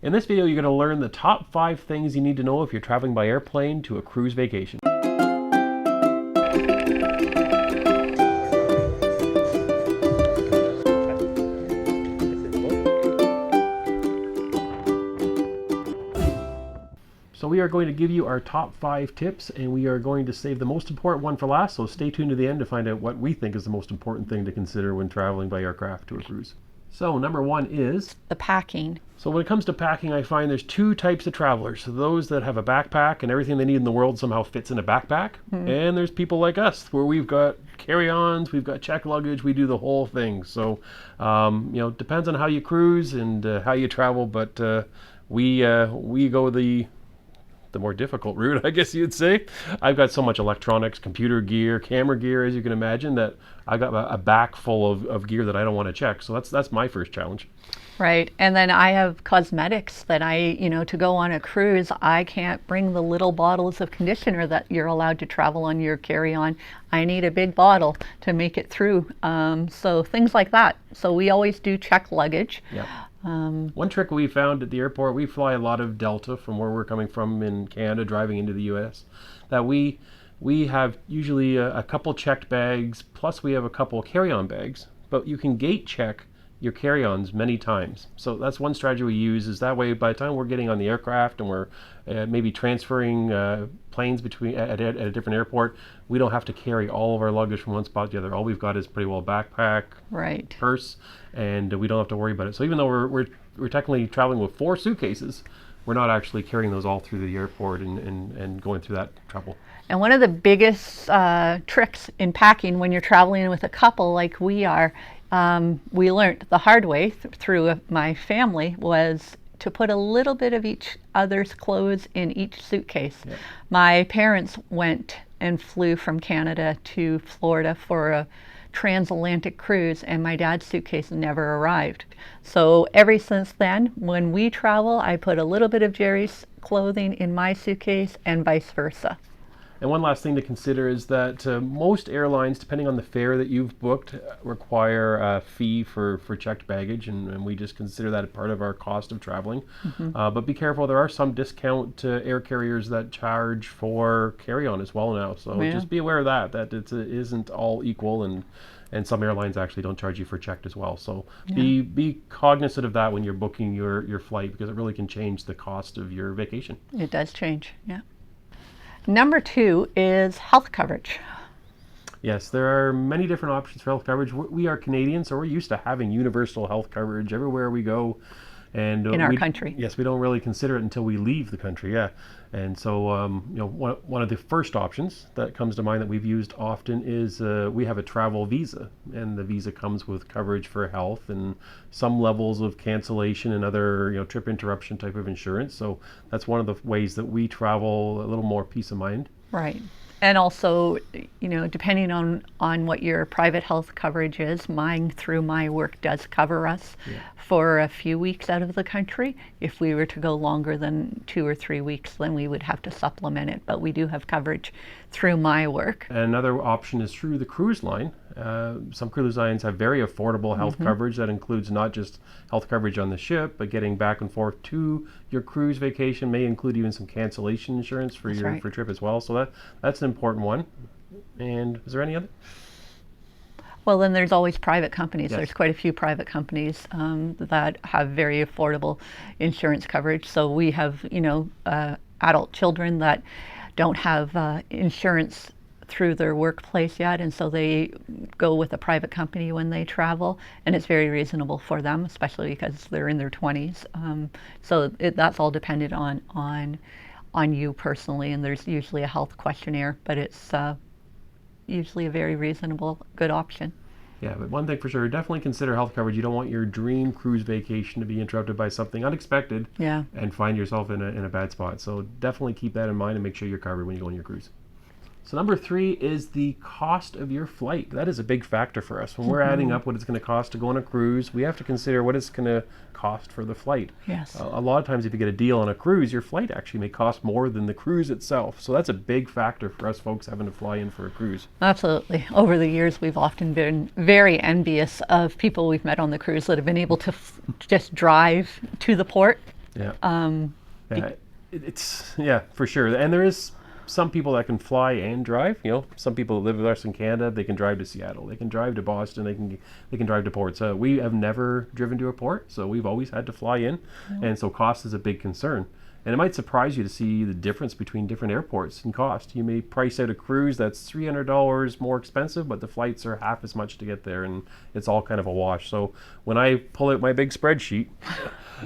In this video, you're going to learn the top 5 things you need to know if you're traveling by airplane to a cruise vacation. So we are going to give you our top 5 tips, and we are going to save the most important one for last, so stay tuned to the end to find out what we think is the most important thing to consider when traveling by aircraft to a cruise. So number 1 is the packing. So when it comes to packing, I find there's 2 types of travelers. So those that have a backpack and everything they need in the world somehow fits in a backpack. And there's people like us where we've got carry-ons, we've got checked luggage, we do the whole thing. So, depends on how you cruise and how you travel, but we go the more difficult route, I guess you'd say. I've got so much electronics, computer gear, camera gear, as you can imagine, that I got a back full of gear that I don't want to check. So that's my first challenge. Right. And then I have cosmetics that to go on a cruise, I can't bring the little bottles of conditioner that you're allowed to travel on your carry-on. I need a big bottle to make it through. So things like that. So we always do check luggage. Yep. One trick we found at the airport, we fly a lot of Delta from where we're coming from in Canada, driving into the US, that we have usually a couple checked bags, plus we have a couple carry-on bags, but you can gate check your carry-ons many times. So that's one strategy we use, is that way by the time we're getting on the aircraft and we're maybe transferring planes between at a different airport, we don't have to carry all of our luggage from one spot to the other. All we've got is pretty well backpack, right, purse, and we don't have to worry about it. So even though we're technically traveling with 4 suitcases, we're not actually carrying those all through the airport and going through that trouble. And one of the biggest tricks in packing when you're traveling with a couple like we are, we learned the hard way through my family, was to put a little bit of each other's clothes in each suitcase. Yep. My parents went and flew from Canada to Florida for a transatlantic cruise, and my dad's suitcase never arrived. So ever since then, when we travel, I put a little bit of Jerry's clothing in my suitcase and vice versa. And one last thing to consider is that most airlines, depending on the fare that you've booked, require a fee for checked baggage, and we just consider that a part of our cost of traveling. But be careful, there are some discount air carriers that charge for carry-on as well now, so just be aware of that it isn't all equal, and some airlines actually don't charge you for checked as well. So be cognizant of that when you're booking your flight, because it really can change the cost of your vacation. It does change, yeah. Number 2 is health coverage. Yes, there are many different options for health coverage. We are Canadians, so we're used to having universal health coverage everywhere we go. And in our country. Yes, we don't really consider it until we leave the country, yeah. And so, one of the first options that comes to mind that we've used often is we have a travel visa, and the visa comes with coverage for health and some levels of cancellation and other, trip interruption type of insurance. So that's one of the ways that we travel, a little more peace of mind. Right. And also, depending on what your private health coverage is, mine through my work does cover us for a few weeks out of the country. If we were to go longer than 2 or 3 weeks, then we would have to supplement it. But we do have coverage through my work. Another option is through the cruise line. Some cruise lines have very affordable health coverage that includes not just health coverage on the ship, but getting back and forth to your cruise vacation may include even some cancellation insurance for your trip as well. So that's an important one. And is there any other? Well, then there's always private companies. Yes. There's quite a few private companies that have very affordable insurance coverage. So we have, adult children that don't have insurance through their workplace yet, and so they go with a private company when they travel, and it's very reasonable for them, especially because they're in their 20s. So that's all dependent on you personally, and there's usually a health questionnaire, but it's usually a very reasonable, good option. Yeah, but one thing for sure, definitely consider health coverage. You don't want your dream cruise vacation to be interrupted by something unexpected and find yourself in a bad spot. So definitely keep that in mind and make sure you're covered when you go on your cruise. So number 3 is the cost of your flight. That is a big factor for us. When we're adding up what it's going to cost to go on a cruise, we have to consider what it's going to cost for the flight. Yes. A lot of times if you get a deal on a cruise, your flight actually may cost more than the cruise itself. So that's a big factor for us folks having to fly in for a cruise. Absolutely. Over the years, we've often been very envious of people we've met on the cruise that have been able to just drive to the port Yeah. Yeah, it's yeah, for sure. And there is some people that can fly and drive. You know, some people that live with us in Canada, they can drive to Seattle, they can drive to Boston, they can drive to ports. We have never driven to a port, so we've always had to fly in, and so cost is a big concern. And it might surprise you to see the difference between different airports in cost. You may price out a cruise that's $300 more expensive, but the flights are half as much to get there, and it's all kind of a wash. So when I pull out my big spreadsheet,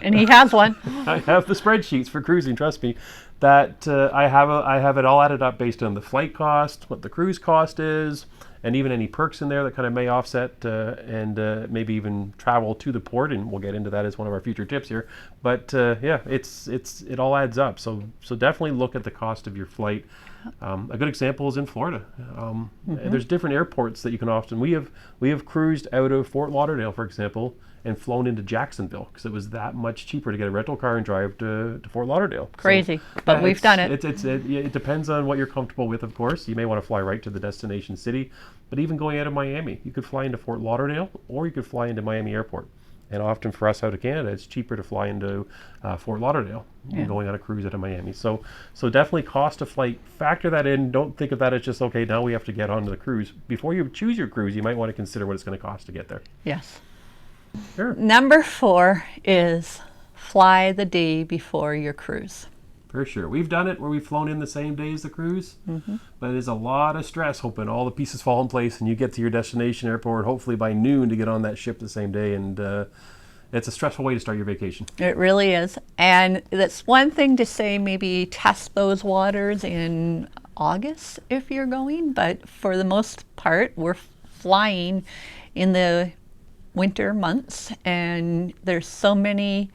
And he has one. I have the spreadsheets for cruising. Trust me, that I have it all added up based on the flight cost, what the cruise cost is, and even any perks in there that kind of may offset and maybe even travel to the port. And we'll get into that as one of our future tips here. But yeah, it all adds up. So definitely look at the cost of your flight. A good example is in Florida. There's different airports that you can often. We have cruised out of Fort Lauderdale, for example, and flown into Jacksonville because it was that much cheaper to get a rental car and drive to Fort Lauderdale. Crazy, so, but we've done it. It depends on what you're comfortable with, of course. You may want to fly right to the destination city, but even going out of Miami, you could fly into Fort Lauderdale or you could fly into Miami Airport. And often for us out of Canada, it's cheaper to fly into Fort Lauderdale than going on a cruise out of Miami. So definitely cost of flight, factor that in. Don't think of that as just, okay, now we have to get onto the cruise. Before you choose your cruise, you might want to consider what it's going to cost to get there. Yes. Sure. Number 4 is fly the day before your cruise. For sure. We've done it where we've flown in the same day as the cruise, but it is a lot of stress hoping all the pieces fall in place and you get to your destination airport hopefully by noon to get on that ship the same day, and it's a stressful way to start your vacation. It really is. And that's one thing to say, maybe test those waters in August if you're going, but for the most part, we're flying in the winter months, and there's so many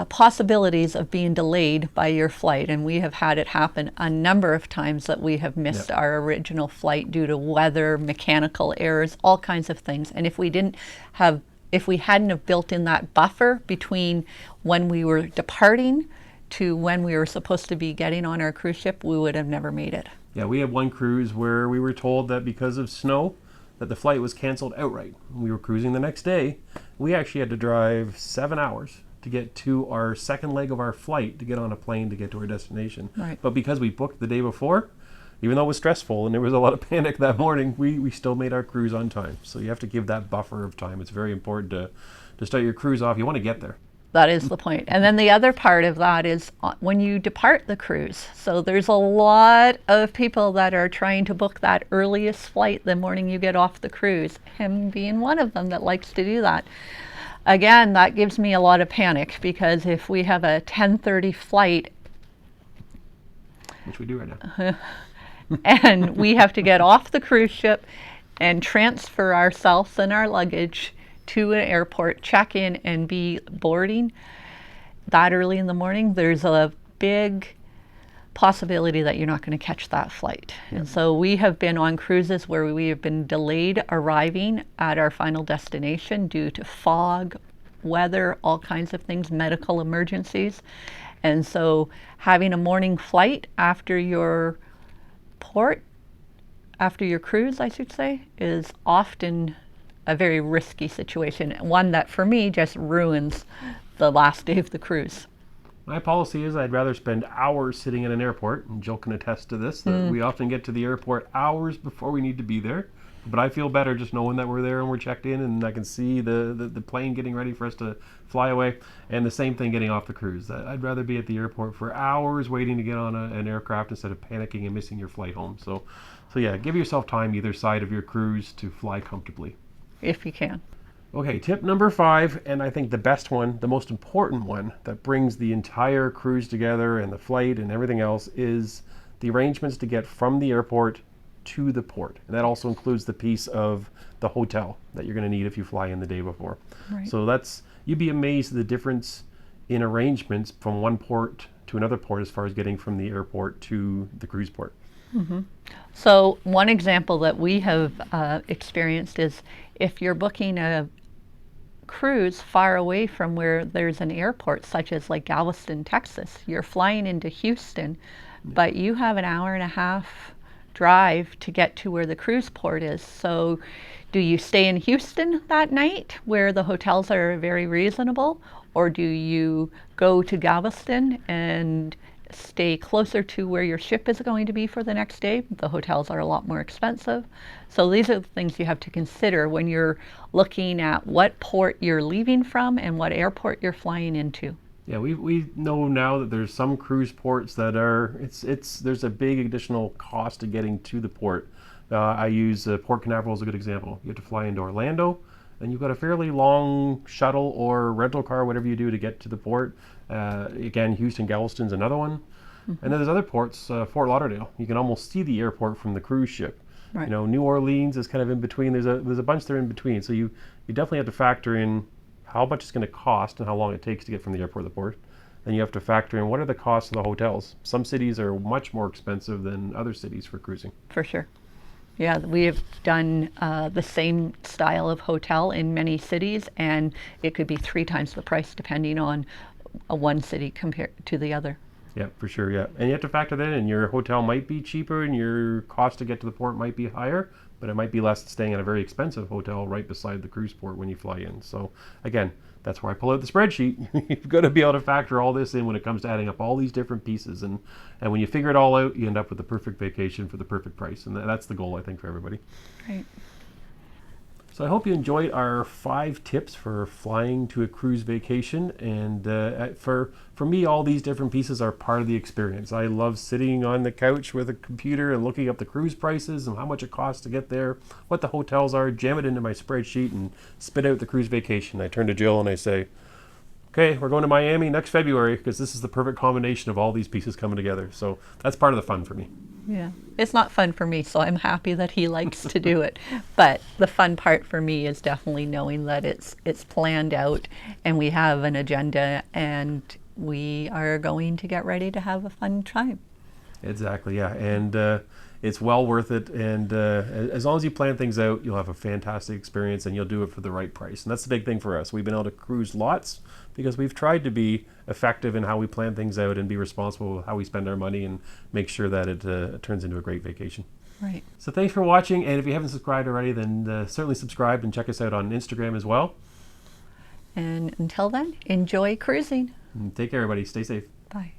possibilities of being delayed by your flight, and we have had it happen a number of times that we have missed our original flight due to weather, mechanical errors, all kinds of things. And if we hadn't have built in that buffer between when we were departing to when we were supposed to be getting on our cruise ship, we would have never made it. Yeah, we had one cruise where we were told that because of snow that the flight was canceled outright. We were cruising the next day. We actually had to drive 7 hours to get to our second leg of our flight to get on a plane to get to our destination. Right. But because we booked the day before, even though it was stressful and there was a lot of panic that morning, we still made our cruise on time. So you have to give that buffer of time. It's very important to start your cruise off. You want to get there. That is the point. And then the other part of that is when you depart the cruise. So there's a lot of people that are trying to book that earliest flight the morning you get off the cruise, him being one of them that likes to do that. Again, that gives me a lot of panic because if we have a 10:30 flight, which we do right now, and we have to get off the cruise ship and transfer ourselves and our luggage to an airport, check in, and be boarding that early in the morning, there's a big possibility that you're not going to catch that flight. And so we have been on cruises where we have been delayed arriving at our final destination due to fog, weather, all kinds of things, medical emergencies. And so having a morning flight after your cruise, I should say, is often a very risky situation, one that for me just ruins the last day of the cruise. My policy is I'd rather spend hours sitting in an airport, and Jill can attest to this, that we often get to the airport hours before we need to be there. But I feel better just knowing that we're there and we're checked in and I can see the plane getting ready for us to fly away. And the same thing getting off the cruise. I'd rather be at the airport for hours waiting to get on an aircraft instead of panicking and missing your flight home. So yeah, give yourself time either side of your cruise to fly comfortably. If you can. Okay, tip number 5, and I think the best one, the most important one that brings the entire cruise together and the flight and everything else is the arrangements to get from the airport to the port. And that also includes the piece of the hotel that you're going to need if you fly in the day before. Right. So you'd be amazed at the difference in arrangements from one port to another port as far as getting from the airport to the cruise port. Mm-hmm. So one example that we have experienced is if you're booking a cruise far away from where there's an airport, such as like Galveston, Texas, you're flying into Houston, but you have an hour and a half drive to get to where the cruise port is. So do you stay in Houston that night where the hotels are very reasonable, or do you go to Galveston and stay closer to where your ship is going to be for the next day? The hotels are a lot more expensive. So these are the things you have to consider when you're looking at what port you're leaving from and what airport you're flying into. Yeah, we know now that there's some cruise ports that are there's a big additional cost to getting to the port. I use Port Canaveral as a good example. You have to fly into Orlando, and you've got a fairly long shuttle or rental car, whatever you do to get to the port. Again, Houston Galveston's another one, and then there's other ports. Fort Lauderdale, you can almost see the airport from the cruise ship. Right. You know, New Orleans is kind of in between. There's a bunch there in between. So you definitely have to factor in how much it's going to cost and how long it takes to get from the airport to the port. Then you have to factor in what are the costs of the hotels. Some cities are much more expensive than other cities for cruising. For sure. Yeah, we have done the same style of hotel in many cities, and it could be 3 times the price depending on one city compared to the other. Yeah, for sure, yeah. And you have to factor that in. Your hotel might be cheaper and your cost to get to the port might be higher, but it might be less than staying in a very expensive hotel right beside the cruise port when you fly in. So again, that's where I pull out the spreadsheet. You've got to be able to factor all this in when it comes to adding up all these different pieces. And when you figure it all out, you end up with the perfect vacation for the perfect price. And that's the goal, I think, for everybody. Right. So I hope you enjoyed our 5 tips for flying to a cruise vacation. And for me, all these different pieces are part of the experience. I love sitting on the couch with a computer and looking up the cruise prices and how much it costs to get there, what the hotels are, jam it into my spreadsheet and spit out the cruise vacation. I turn to Jill and I say, okay, we're going to Miami next February because this is the perfect combination of all these pieces coming together. So that's part of the fun for me. Yeah, it's not fun for me, so I'm happy that he likes to do it. But the fun part for me is definitely knowing that it's planned out and we have an agenda and we are going to get ready to have a fun time. Exactly, yeah, and it's well worth it. And as long as you plan things out, you'll have a fantastic experience and you'll do it for the right price. And that's the big thing for us. We've been able to cruise lots because we've tried to be effective in how we plan things out and be responsible with how we spend our money and make sure that it turns into a great vacation. Right. So thanks for watching, and if you haven't subscribed already, then certainly subscribe and check us out on Instagram as well. And until then, enjoy cruising. And take care, everybody. Stay safe. Bye.